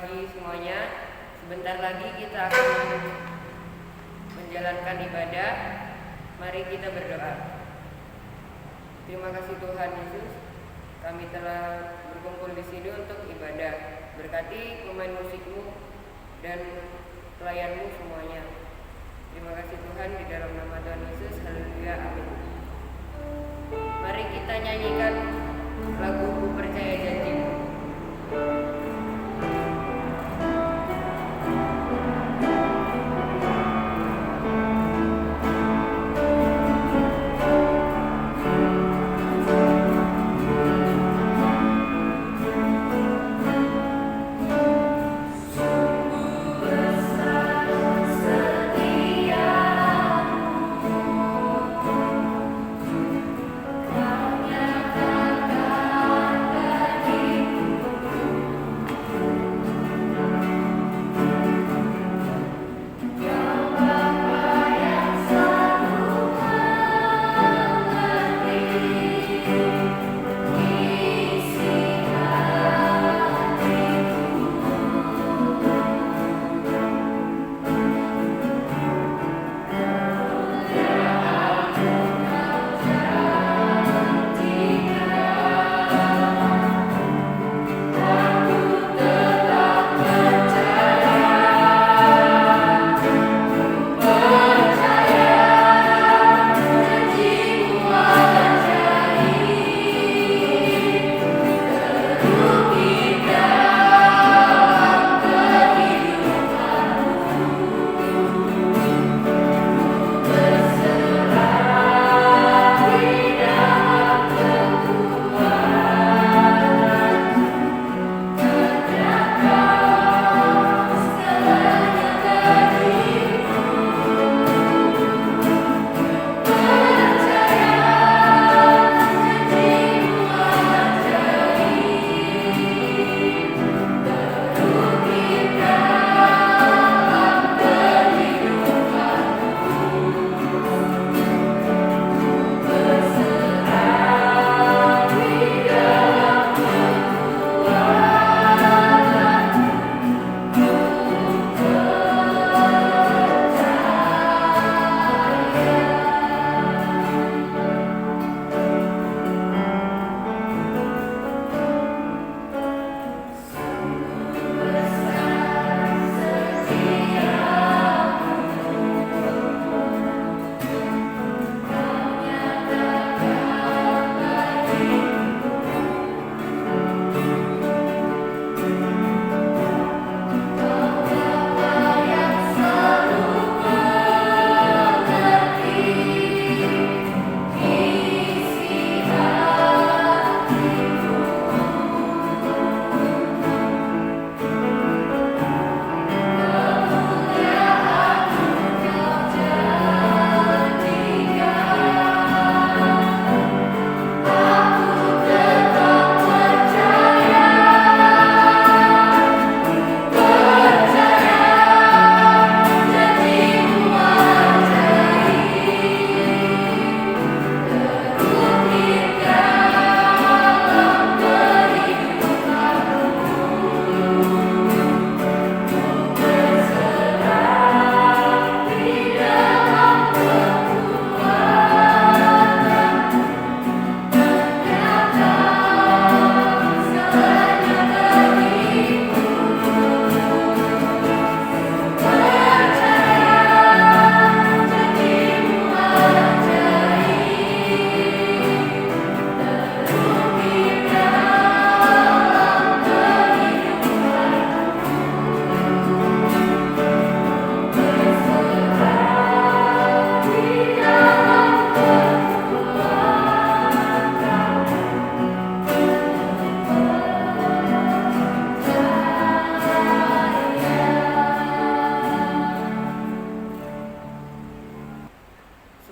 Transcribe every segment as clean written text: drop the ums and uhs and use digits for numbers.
pagi semuanya. Sebentar lagi kita akan menjalankan ibadah. Mari kita berdoa. Terima kasih Tuhan Yesus, kami telah berkumpul di sini untuk ibadah. Berkati pemain musikmu dan pelayanmu semuanya. Terima kasih Tuhan, di dalam nama Tuhan Yesus. Haleluya, amin. Mari kita nyanyikan lagu Ku Percaya Janjimu.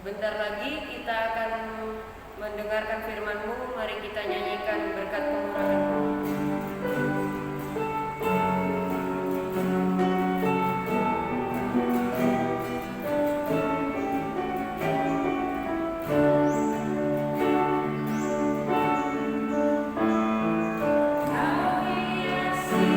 Sebentar lagi kita akan mendengarkan firman-Mu. Mari kita nyanyikan berkat kemurahan-Mu. Kau hiasi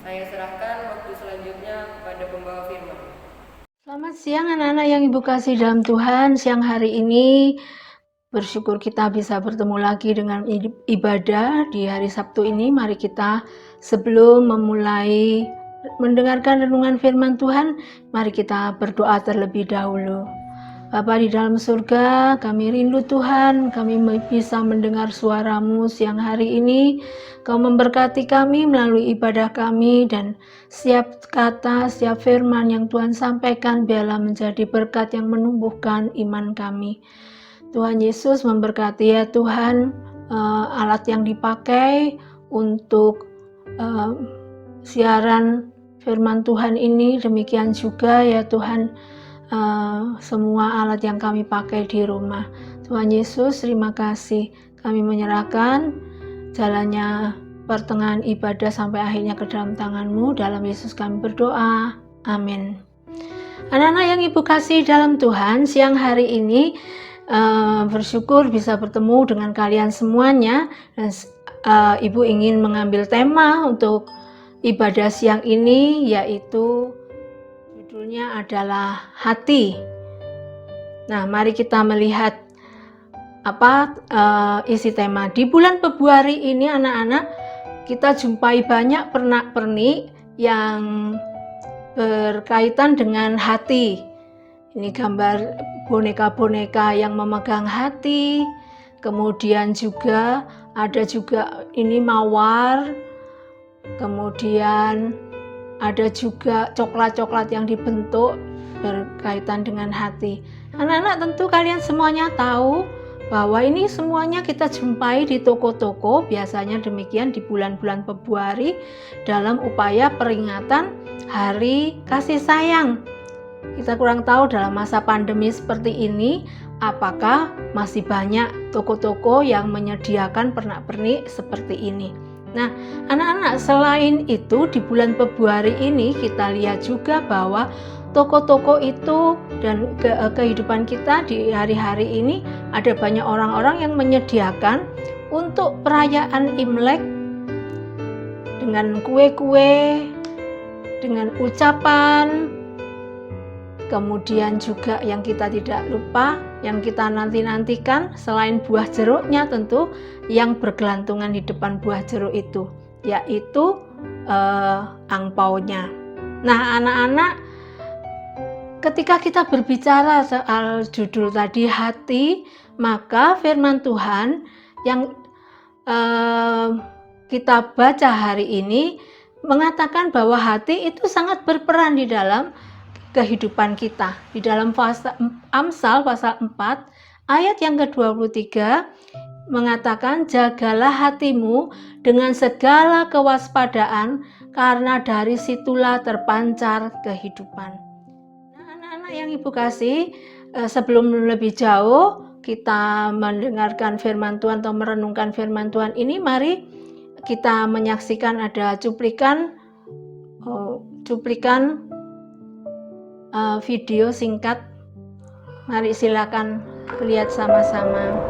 Saya serahkan waktu selanjutnya kepada pembawa firman. Selamat siang anak-anak yang Ibu kasih dalam Tuhan. Siang hari ini bersyukur kita bisa bertemu lagi dengan ibadah di hari Sabtu ini. Mari kita sebelum memulai mendengarkan renungan firman Tuhan, mari kita berdoa terlebih dahulu. Bapa di dalam surga, kami rindu Tuhan, kami bisa mendengar suara-Mu siang hari ini. Kau memberkati kami melalui ibadah kami, dan setiap kata, setiap firman yang Tuhan sampaikan biarlah menjadi berkat yang menumbuhkan iman kami. Tuhan Yesus memberkati ya Tuhan, alat yang dipakai untuk siaran firman Tuhan ini, demikian juga ya Tuhan semua alat yang kami pakai di rumah. Tuhan Yesus, terima kasih. Kami menyerahkan jalannya pertengahan ibadah sampai akhirnya ke dalam tangan-Mu. Dalam Yesus kami berdoa. Amin. Anak-anak yang Ibu kasih dalam Tuhan, siang hari ini bersyukur bisa bertemu dengan kalian semuanya. Dan Ibu ingin mengambil tema untuk ibadah siang ini, yaitu judulnya adalah hati. Nah, mari kita melihat apa isi tema. Di bulan Februari ini anak-anak, kita jumpai banyak pernak-pernik yang berkaitan dengan hati. Ini gambar boneka-boneka yang memegang hati. Kemudian juga ada juga ini mawar. Kemudian ada juga coklat-coklat yang dibentuk berkaitan dengan hati. Anak-anak, tentu kalian semuanya tahu bahwa ini semuanya kita jumpai di toko-toko, biasanya demikian di bulan-bulan Februari dalam upaya peringatan Hari Kasih Sayang. Kita kurang tahu dalam masa pandemi seperti ini, apakah masih banyak toko-toko yang menyediakan pernak-pernik seperti ini. Nah, anak-anak, selain itu di bulan Februari ini kita lihat juga bahwa toko-toko itu dan kehidupan kita di hari-hari ini ada banyak orang-orang yang menyediakan untuk perayaan Imlek dengan kue-kue, dengan ucapan, kemudian juga yang kita tidak lupa, yang kita nanti-nantikan selain buah jeruknya tentu yang bergelantungan di depan buah jeruk itu, yaitu angpaunya. Nah, anak-anak, ketika kita berbicara soal judul tadi hati, maka firman Tuhan yang kita baca hari ini mengatakan bahwa hati itu sangat berperan di dalam kehidupan kita. Di dalam Amsal pasal 4 ayat yang ke-23 mengatakan, jagalah hatimu dengan segala kewaspadaan, karena dari situlah terpancar kehidupan. Nah, anak-anak yang Ibu kasih, sebelum lebih jauh kita mendengarkan firman Tuhan atau merenungkan firman Tuhan ini, mari kita menyaksikan ada cuplikan video singkat. Mari silakan lihat sama-sama.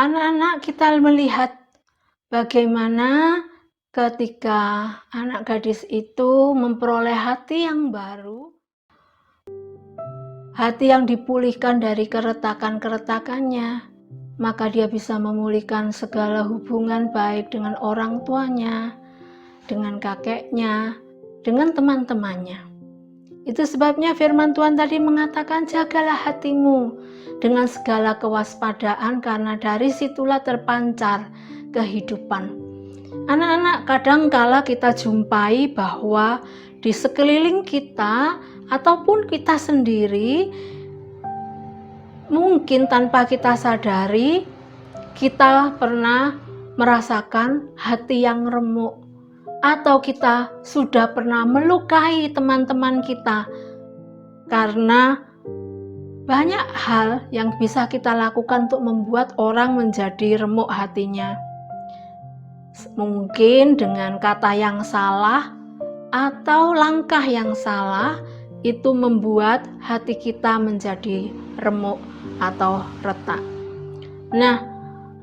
Anak-anak, kita melihat bagaimana ketika anak gadis itu memperoleh hati yang baru, hati yang dipulihkan dari keretakan-keretakannya, maka dia bisa memulihkan segala hubungan baik dengan orang tuanya, dengan kakeknya, dengan teman-temannya. Itu sebabnya firman Tuhan tadi mengatakan, jagalah hatimu dengan segala kewaspadaan, karena dari situlah terpancar kehidupan. Anak-anak, kadangkala kita jumpai bahwa di sekeliling kita ataupun kita sendiri, mungkin tanpa kita sadari, kita pernah merasakan hati yang remuk, atau kita sudah pernah melukai teman-teman kita, karena banyak hal yang bisa kita lakukan untuk membuat orang menjadi remuk hatinya. Mungkin dengan kata yang salah atau langkah yang salah, itu membuat hati kita menjadi remuk atau retak. Nah,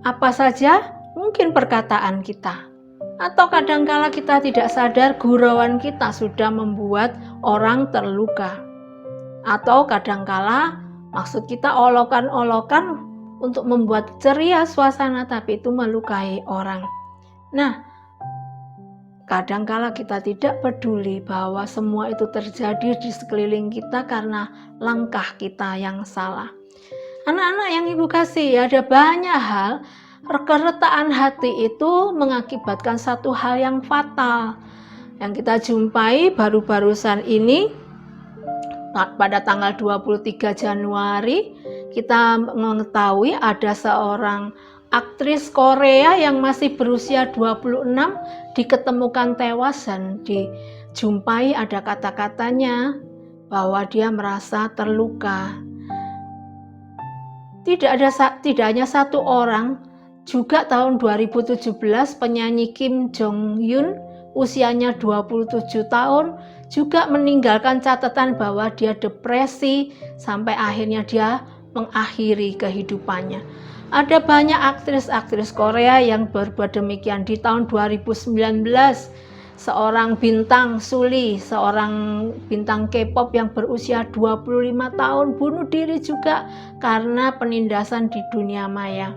apa saja? Mungkin perkataan kita, atau kadangkala kita tidak sadar gurauan kita sudah membuat orang terluka, atau kadangkala maksud kita olokan-olokan untuk membuat ceria suasana, tapi itu melukai orang. Nah, kadangkala kita tidak peduli bahwa semua itu terjadi di sekeliling kita karena langkah kita yang salah. Anak-anak yang Ibu kasih, ada banyak hal. Keretakan hati itu mengakibatkan satu hal yang fatal yang kita jumpai baru-barusan ini. Pada tanggal 23 Januari kita mengetahui ada seorang aktris Korea yang masih berusia 26 diketemukan tewas, dan dijumpai ada kata-katanya bahwa dia merasa terluka. Tidak hanya satu orang, juga tahun 2017 penyanyi Kim Jong Hyun usianya 27 tahun juga meninggalkan catatan bahwa dia depresi sampai akhirnya dia mengakhiri kehidupannya. Ada banyak aktris-aktris Korea yang berbuat demikian. Di tahun 2019 seorang bintang Suli, seorang bintang K-pop yang berusia 25 tahun bunuh diri juga karena penindasan di dunia maya.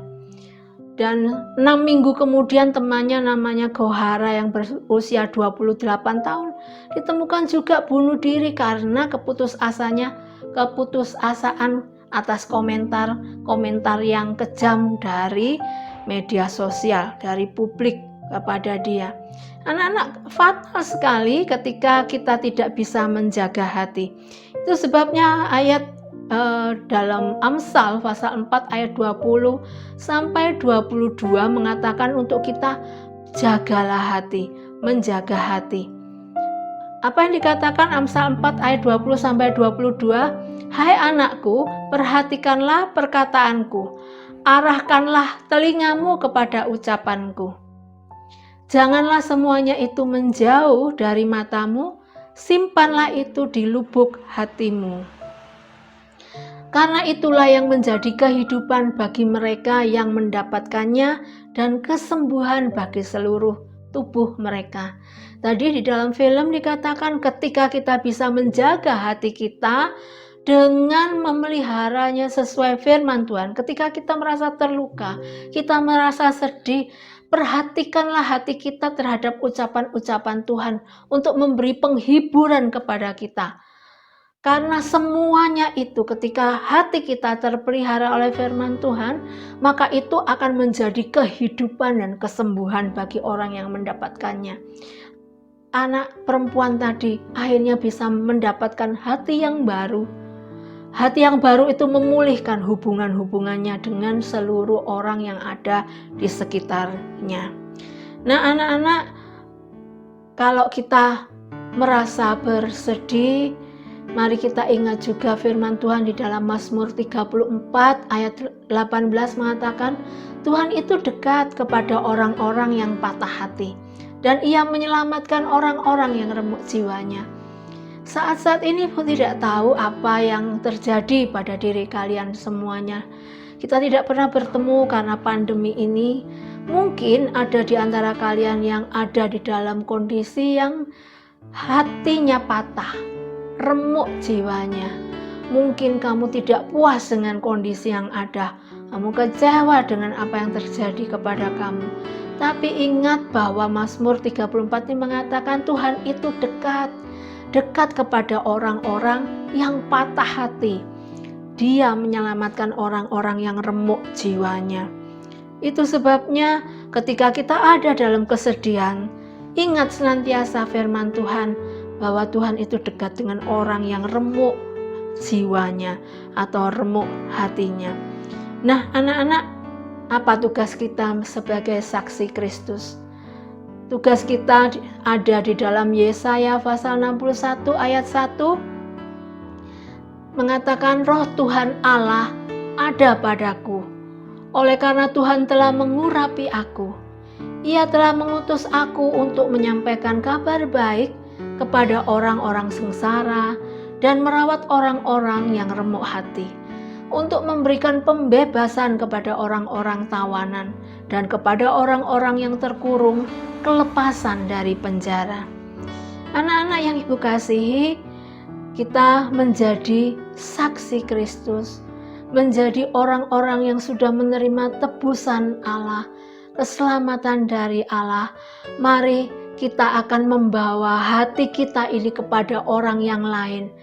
Dan 6 minggu kemudian temannya namanya Gohara yang berusia 28 tahun ditemukan juga bunuh diri karena keputusasaan atas komentar yang kejam dari media sosial, dari publik kepada dia. Anak-anak, fatal sekali ketika kita tidak bisa menjaga hati. Itu sebabnya ayat dalam Amsal pasal 4 ayat 20 sampai 22 mengatakan untuk kita jagalah hati, menjaga hati. Apa yang dikatakan Amsal 4 ayat 20 sampai 22? Hai anakku, perhatikanlah perkataanku, arahkanlah telingamu kepada ucapanku. Janganlah semuanya itu menjauh dari matamu, simpanlah itu di lubuk hatimu. Karena itulah yang menjadi kehidupan bagi mereka yang mendapatkannya dan kesembuhan bagi seluruh tubuh mereka. Tadi di dalam film dikatakan ketika kita bisa menjaga hati kita dengan memeliharanya sesuai firman Tuhan. Ketika kita merasa terluka, kita merasa sedih, perhatikanlah hati kita terhadap ucapan-ucapan Tuhan untuk memberi penghiburan kepada kita. Karena semuanya itu ketika hati kita terpelihara oleh firman Tuhan, maka itu akan menjadi kehidupan dan kesembuhan bagi orang yang mendapatkannya. Anak perempuan tadi akhirnya bisa mendapatkan hati yang baru. Hati yang baru itu memulihkan hubungan-hubungannya dengan seluruh orang yang ada di sekitarnya. Nah anak-anak, kalau kita merasa bersedih, mari kita ingat juga firman Tuhan di dalam Mazmur 34 ayat 18 mengatakan, Tuhan itu dekat kepada orang-orang yang patah hati, dan Ia menyelamatkan orang-orang yang remuk jiwanya. Saat-saat ini pun tidak tahu apa yang terjadi pada diri kalian semuanya. kita tidak pernah bertemu karena pandemi ini. Mungkin ada di antara kalian yang ada di dalam kondisi yang hatinya patah, remuk jiwanya. Mungkin kamu tidak puas dengan kondisi yang ada. Kamu kecewa dengan apa yang terjadi kepada kamu. Tapi ingat bahwa Mazmur 34 ini mengatakan Tuhan itu dekat kepada orang-orang yang patah hati. Dia menyelamatkan orang-orang yang remuk jiwanya. Itu sebabnya ketika kita ada dalam kesedihan, ingat senantiasa firman Tuhan bahwa Tuhan itu dekat dengan orang yang remuk jiwanya atau remuk hatinya. Nah, anak-anak, apa tugas kita sebagai saksi Kristus? Tugas kita ada di dalam Yesaya pasal 61 ayat 1 mengatakan Roh Tuhan Allah ada padaku. Oleh karena Tuhan telah mengurapi aku. Ia telah mengutus aku untuk menyampaikan kabar baik kepada orang-orang sengsara dan merawat orang-orang yang remuk hati, untuk memberikan pembebasan kepada orang-orang tawanan dan kepada orang-orang yang terkurung kelepasan dari penjara. Anak-anak yang Ibu kasihi, kita menjadi saksi Kristus, menjadi orang-orang yang sudah menerima tebusan Allah, keselamatan dari Allah. Mari kita akan membawa hati kita ini kepada orang yang lain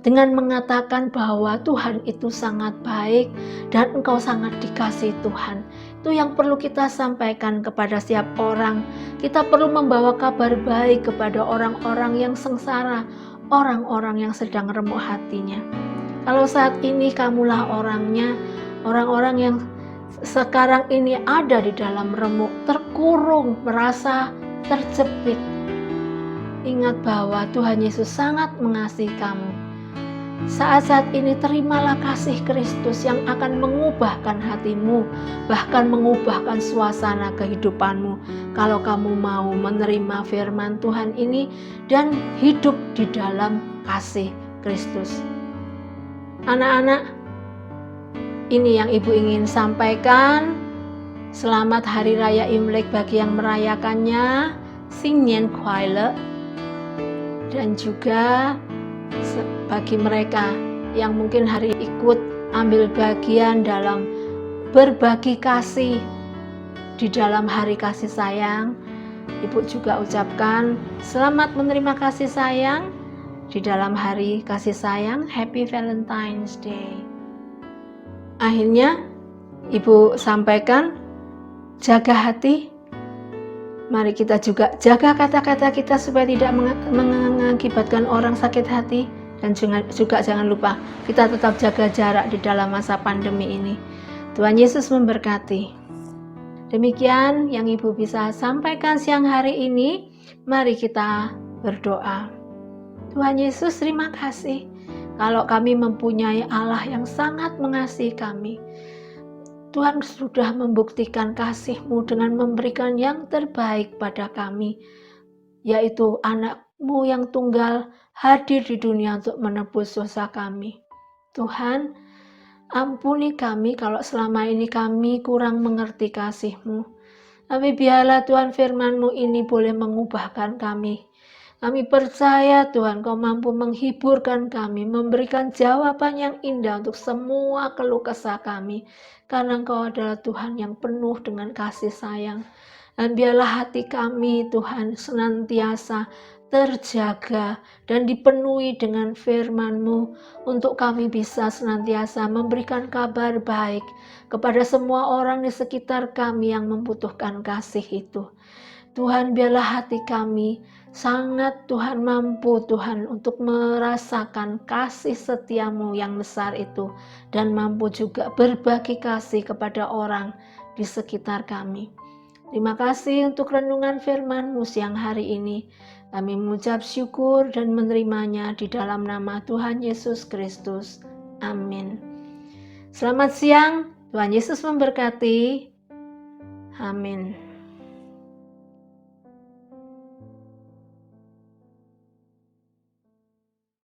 dengan mengatakan bahwa Tuhan itu sangat baik dan engkau sangat dikasihi Tuhan. Itu yang perlu kita sampaikan kepada setiap orang. Kita perlu membawa kabar baik kepada orang-orang yang sengsara, orang-orang yang sedang remuk hatinya. Kalau saat ini kamulah orangnya, orang-orang yang sekarang ini ada di dalam remuk, terkurung, merasa terjepit, ingat bahwa Tuhan Yesus sangat mengasihi kamu. Saat-saat ini terimalah kasih Kristus yang akan mengubahkan hatimu, bahkan mengubahkan suasana kehidupanmu. Kalau kamu mau menerima firman Tuhan ini dan hidup di dalam kasih Kristus. Anak-anak, ini yang Ibu ingin sampaikan. Selamat Hari Raya Imlek bagi yang merayakannya, Singnian Kuaile, dan juga bagi mereka yang mungkin hari ikut ambil bagian dalam berbagi kasih di dalam hari kasih sayang. Ibu juga ucapkan selamat menerima kasih sayang di dalam hari kasih sayang. Happy Valentine's Day. Akhirnya Ibu sampaikan, jaga hati. Mari kita juga jaga kata-kata kita supaya tidak mengakibatkan orang sakit hati. Dan juga jangan lupa kita tetap jaga jarak di dalam masa pandemi ini. Tuhan Yesus memberkati. Demikian yang Ibu bisa sampaikan siang hari ini. Mari kita berdoa. Tuhan Yesus, terima kasih kalau kami mempunyai Allah yang sangat mengasihi kami. Tuhan sudah membuktikan kasih-Mu dengan memberikan yang terbaik pada kami, yaitu anak-Mu yang tunggal hadir di dunia untuk menebus dosa kami. Tuhan, ampuni kami kalau selama ini kami kurang mengerti kasih-Mu. Tapi biarlah Tuhan firman-Mu ini boleh mengubahkan kami. Kami percaya Tuhan Kau mampu menghiburkan kami, memberikan jawaban yang indah untuk semua keluh kesah kami. Karena Engkau adalah Tuhan yang penuh dengan kasih sayang. Dan biarlah hati kami Tuhan senantiasa terjaga dan dipenuhi dengan firman-Mu untuk kami bisa senantiasa memberikan kabar baik kepada semua orang di sekitar kami yang membutuhkan kasih itu. Tuhan, biarlah hati kami sangat Tuhan mampu Tuhan untuk merasakan kasih setia-Mu yang besar itu dan mampu juga berbagi kasih kepada orang di sekitar kami. Terima kasih untuk renungan firman-Mu siang hari ini. Kami mengucap syukur dan menerimanya di dalam nama Tuhan Yesus Kristus. Amin. Selamat siang, Tuhan Yesus memberkati. Amin.